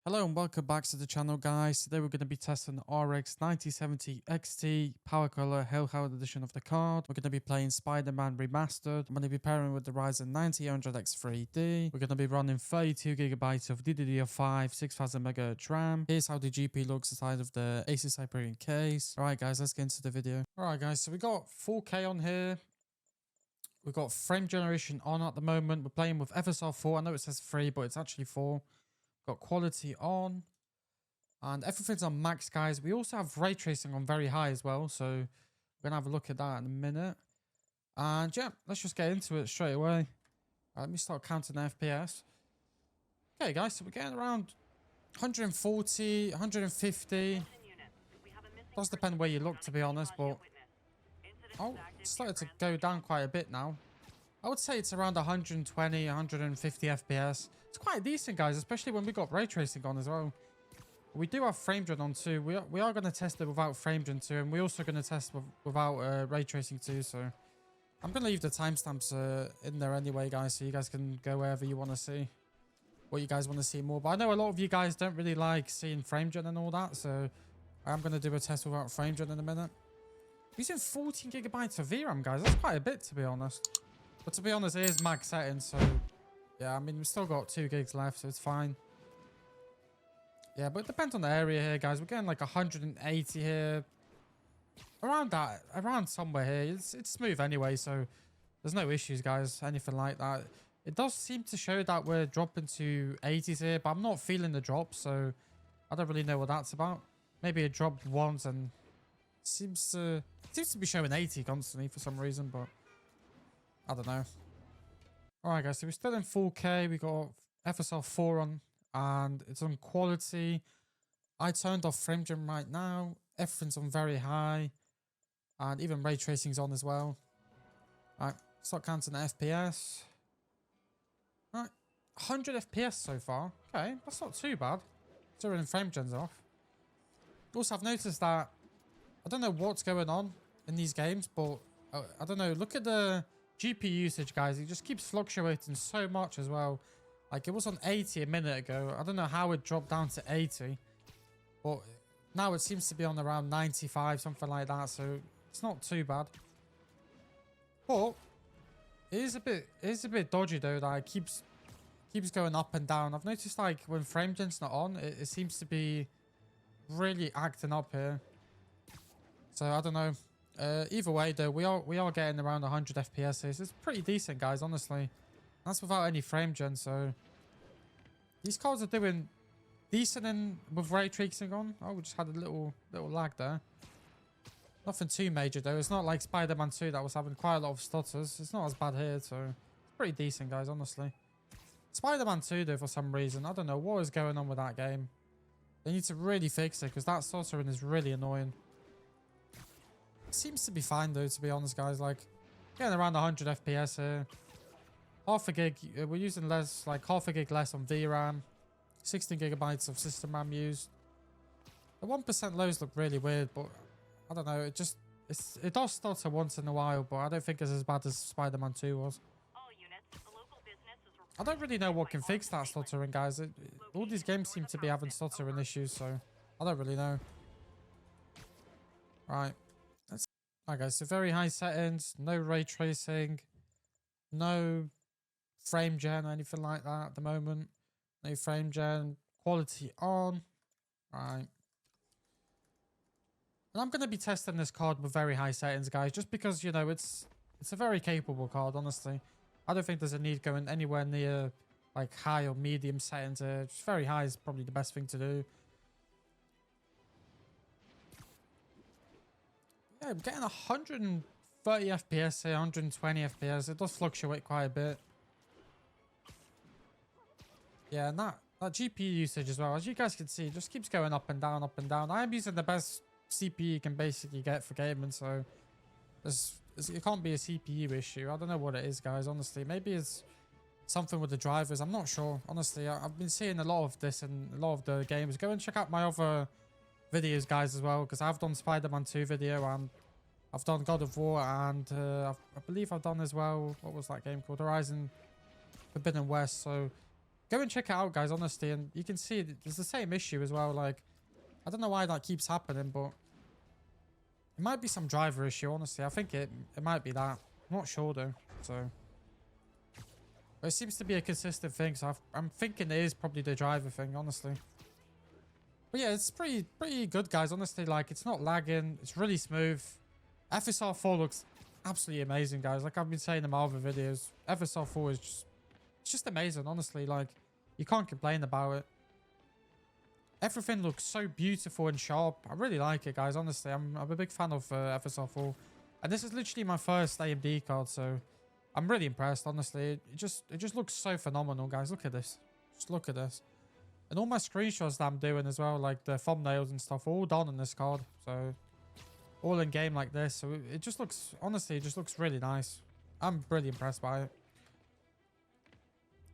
Hello and welcome back to the channel, guys. Today we're going to be testing the RX 9070 XT PowerColor Hellhound edition of the card. We're going to be playing Spider-Man Remastered. I'm going to be pairing with the Ryzen 9000X3D. We're going to be running 32GB of DDR5 6000 MHz RAM. Here's how the GPU looks inside of the ASUS Hyperion case. Alright guys, let's get into the video. Alright guys, so we got 4K on here. We've got frame generation on at the moment. We're playing with FSR4. I know it says 3, but it's actually 4. Got quality on and everything's on max, guys. We also have ray tracing on very high as well, so we're gonna have a look at that in a minute. And yeah, let's just get into it straight away. Let me start counting the FPS. Okay guys, so we're getting around 140, 150. Does depend where you look, to be honest, but it's started to go down quite a bit now. I would say it's around 120, 150 FPS. It's quite decent, guys, especially when we got ray tracing on as well. We do have frame gen on too. We are going to test it without frame gen too, and we're also going to test without ray tracing too. So I'm going to leave the timestamps in there anyway, guys, so you guys can go wherever you want to see what you guys want to see more. But I know a lot of you guys don't really like seeing frame gen and all that, so I'm going to do a test without frame gen in a minute. Using 14 gigabytes of VRAM, guys. That's quite a bit, to be honest. But to be honest, it is max settings, so yeah, I mean, we've still got 2 gigs left, so it's fine. Yeah, but it depends on the area here, guys. We're getting like 180 here. Around that, around somewhere here. It's smooth anyway, so there's no issues, guys, anything like that. It does seem to show that we're dropping to 80s here, but I'm not feeling the drop, so I don't really know what that's about. Maybe it dropped once and seems to be showing 80 constantly for some reason, but I don't know. Alright guys, so we're still in 4K. We got FSR4 on and it's on quality. I turned off frame gen right now. Everything's on very high. And even ray tracing's on as well. Alright, start counting the FPS. Alright, 100 FPS so far. Okay, that's not too bad. Considering frame gen's off. Also, I've noticed that I don't know what's going on in these games, but I don't know. Look at the GPU usage, guys. It just keeps fluctuating so much as well. Like, it was on 80 a minute ago. I don't know how it dropped down to 80, but now it seems to be on around 95, something like that, so it's not too bad. But it is a bit dodgy though, that it keeps going up and down. I've noticed, like, when frame gen's not on, it seems to be really acting up here. So I don't know. Either way though, we are getting around 100 FPS here, so it's pretty decent, guys, honestly. That's without any frame gen, so these cards are doing decent with ray tracing on. Oh, we just had a little lag there. Nothing too major though. It's not like Spider-Man 2 that was having quite a lot of stutters. It's not as bad here, so it's pretty decent, guys, honestly. Spider-Man 2 though, for some reason, I don't know what is going on with that game. They need to really fix it, because that stuttering is really annoying. Seems to be fine though, to be honest, guys. Like, getting around 100 FPS here. Half a gig, we're using less, like half a gig less on VRAM. 16 gigabytes of system RAM used. The 1% lows look really weird, but I don't know. It does stutter once in a while, but I don't think it's as bad as Spider-Man 2 was. I don't really know what can fix that stuttering, guys. All these games seem to be having stuttering issues, so I don't really know. Right. Alright guys, so very high settings, no ray tracing, no frame gen or anything like that at the moment. No frame gen, quality on. Right. And I'm going to be testing this card with very high settings, guys, just because, you know, it's a very capable card, honestly. I don't think there's a need going anywhere near like high or medium settings. Just very high is probably the best thing to do. Yeah, I'm getting 130 FPS here, 120 FPS. It does fluctuate quite a bit. Yeah, and that GPU usage as well, as you guys can see, just keeps going up and down, up and down. I am using the best CPU you can basically get for gaming, so it can't be a CPU issue. I don't know what it is, guys, honestly. Maybe it's something with the drivers. I'm not sure. Honestly, I've been seeing a lot of this in a lot of the games. Go and check out my other videos, guys, as well, because I've done Spider-Man 2 video and I've done God of War, and I believe I've done as well, what was that game called, Horizon Forbidden West. So Go and check it out, guys, honestly, and you can see there's the same issue as well. Like, I don't know why that keeps happening, but it might be some driver issue, honestly. I think it might be that. I'm not sure, though, so... But it seems to be a consistent thing, so I'm thinking it is probably the driver thing, honestly. But yeah, it's pretty good, guys, honestly. Like, it's not lagging. It's really smooth. FSR4 looks absolutely amazing, guys. Like I've been saying in my other videos, FSR4 is just amazing, honestly. Like, you can't complain about it. Everything looks so beautiful and sharp. I really like it, guys, honestly. I'm a big fan of FSR4. And this is literally my first AMD card, so... I'm really impressed, honestly. It just looks so phenomenal, guys. Look at this. Just look at this. And all my screenshots that I'm doing as well, like the thumbnails and stuff, are all done on this card. So, all in game like this. So, it just looks, honestly, it just looks really nice. I'm really impressed by it.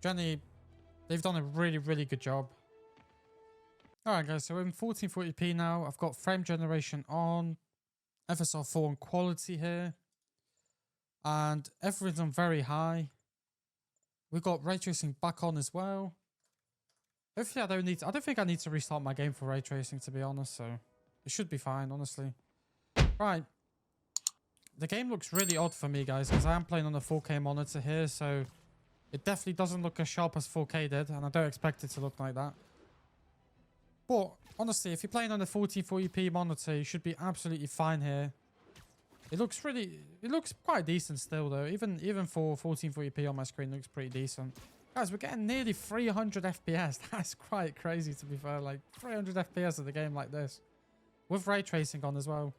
Jenny, they've done a really good job. Alright, guys. So, in 1440p now, I've got frame generation on. FSR4 on quality here. And everything's on very high. We've got ray tracing back on as well. Hopefully I don't think I need to restart my game for ray tracing, to be honest, so it should be fine, honestly. Right. The game looks really odd for me, guys, because I am playing on a 4K monitor here, so it definitely doesn't look as sharp as 4K did, and I don't expect it to look like that. But honestly, if you're playing on a 1440p monitor, you should be absolutely fine here. It looks quite decent still, though. Even for 1440p on my screen, it looks pretty decent. Guys, we're getting nearly 300 FPS. That's quite crazy, to be fair. Like, 300 FPS of the game like this. With ray tracing on as well.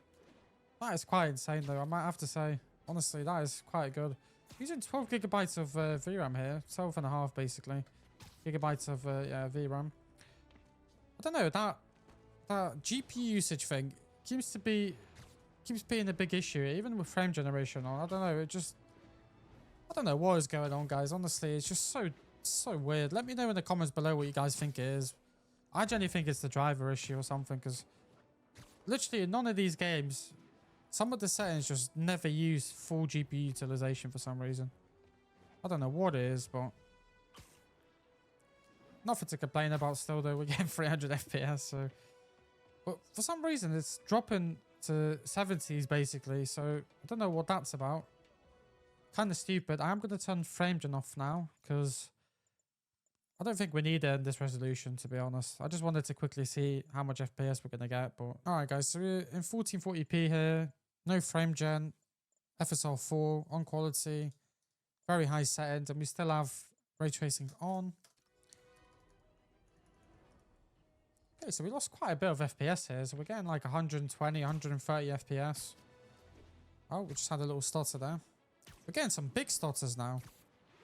That is quite insane, though, I might have to say. Honestly, that is quite good. Using 12 gigabytes of VRAM here. 12.5, basically. Gigabytes of VRAM. I don't know, that GPU usage thing keeps being a big issue, even with frame generation on. I don't know, I don't know what is going on, guys. Honestly, it's just so weird. Let me know in the comments below what you guys think it is. I genuinely think it's the driver issue or something, because literally in none of these games, some of the settings just never use full GPU utilization for some reason. I don't know what it is, but nothing to complain about still, though. We're getting 300 FPS, so... But for some reason, it's dropping to 70s, basically, so I don't know what that's about. Kind of stupid. I am going to turn frame gen off now, because I don't think we need it in this resolution, to be honest. I just wanted to quickly see how much FPS we're going to get, but... Alright, guys, so we're in 1440p here. No frame gen. FSR4 on quality. Very high settings, and we still have ray tracing on. Okay, so we lost quite a bit of FPS here. So we're getting like 120, 130 FPS. Oh, we just had a little stutter there. We're getting some big stutters now.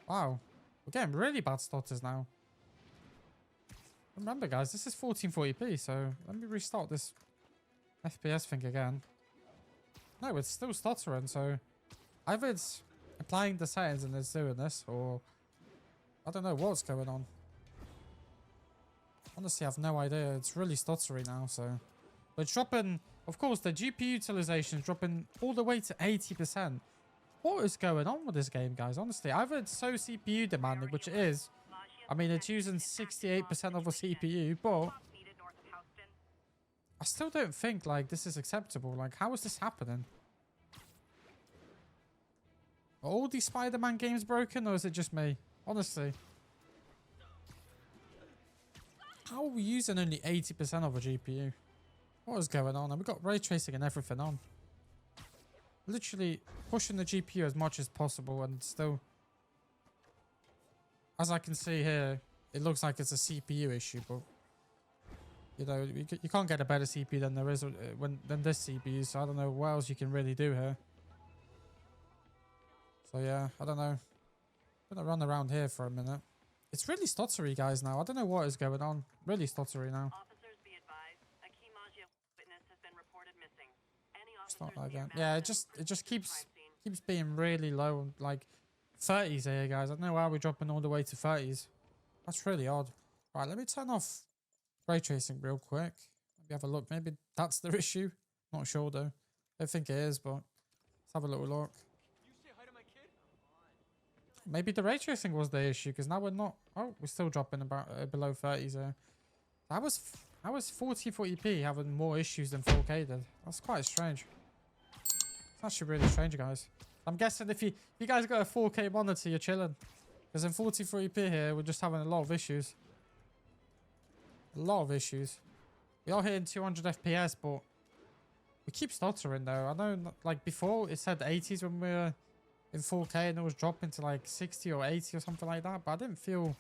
Wow. We're getting really bad stutters now. Remember, guys, this is 1440p, so let me restart this FPS thing again. No, it's still stuttering, so either it's applying the settings and it's doing this, or I don't know what's going on. Honestly, I have no idea. It's really stuttery now, so... But dropping... Of course, the GPU utilization is dropping all the way to 80%. What is going on with this game, guys? Honestly, either it's so CPU demanding, which it is. I mean, it's using 68% of a CPU, but... I still don't think, like, this is acceptable. Like, how is this happening? Are all these Spider-Man games broken, or is it just me? Honestly. How are we using only 80% of a GPU? What is going on? And we've got ray tracing and everything on. Literally pushing the GPU as much as possible, and still... As I can see here, it looks like it's a CPU issue, but... You know, you can't get a better CPU than there is than this CPU, so I don't know what else you can really do here. So yeah, I don't know. I'm gonna run around here for a minute. It's really stuttery, guys, now. I don't know what is going on. Really stuttery now. Officers be advised, a key Modular witness has been reported missing. Any Start officers again. near Yeah, Madison it just keeps crime scene. being really low, like 30s here, guys. I don't know why we're dropping all the way to 30s. That's really odd. Right, let me turn off ray tracing real quick. Maybe have a look. Maybe that's the issue. Not sure though. I don't think it is, but let's have a little look. Maybe the ray tracing was the issue, because now we're not Oh, we're still dropping about below 30s there. How was 1440p having more issues than 4K did? That's quite strange. It's actually really strange, guys. I'm guessing if you guys got a 4K monitor, you're chilling. Because in 1440p here, we're just having a lot of issues. A lot of issues. We are hitting 200 FPS, but we keep stuttering though. I know, like before, it said 80s when we were in 4K and it was dropping to like 60 or 80 or something like that. But I didn't feel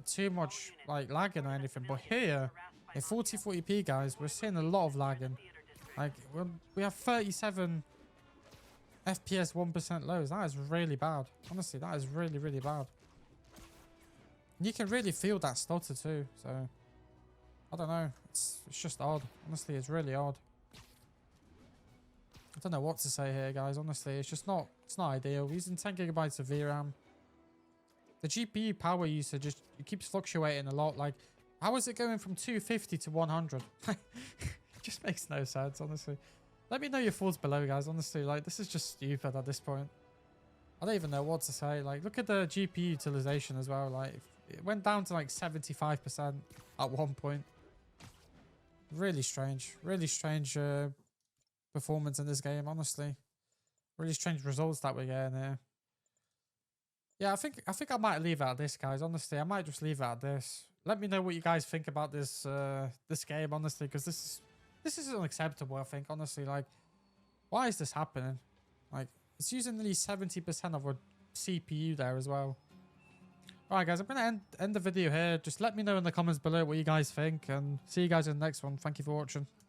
too much like lagging or anything. But here, in 1440p, guys, we're seeing a lot of lagging. Like we have 37 FPS 1% lows. That is really bad. Honestly, that is really, really bad. And you can really feel that stutter too. So I don't know. It's just odd. Honestly, it's really odd. I don't know what to say here, guys. Honestly, it's just not. It's not ideal. We're using 10 gigabytes of VRAM. The GPU power usage just it keeps fluctuating a lot. Like, how is it going from 250 to 100? It just makes no sense, honestly. Let me know your thoughts below, guys. Honestly, like, this is just stupid at this point. I don't even know what to say. Like, look at the GPU utilization as well. Like, it went down to like 75% at one point. Really strange. Really strange performance in this game, honestly. Really strange results that we're getting here. Yeah, I think I might leave it at this, guys. Honestly, I might just leave it at this. Let me know what you guys think about this this game, honestly, because this is unacceptable. I think, honestly, like, why is this happening? Like, it's using nearly 70% of our CPU there as well. All right, guys, I'm gonna end the video here. Just let me know in the comments below what you guys think, and see you guys in the next one. Thank you for watching.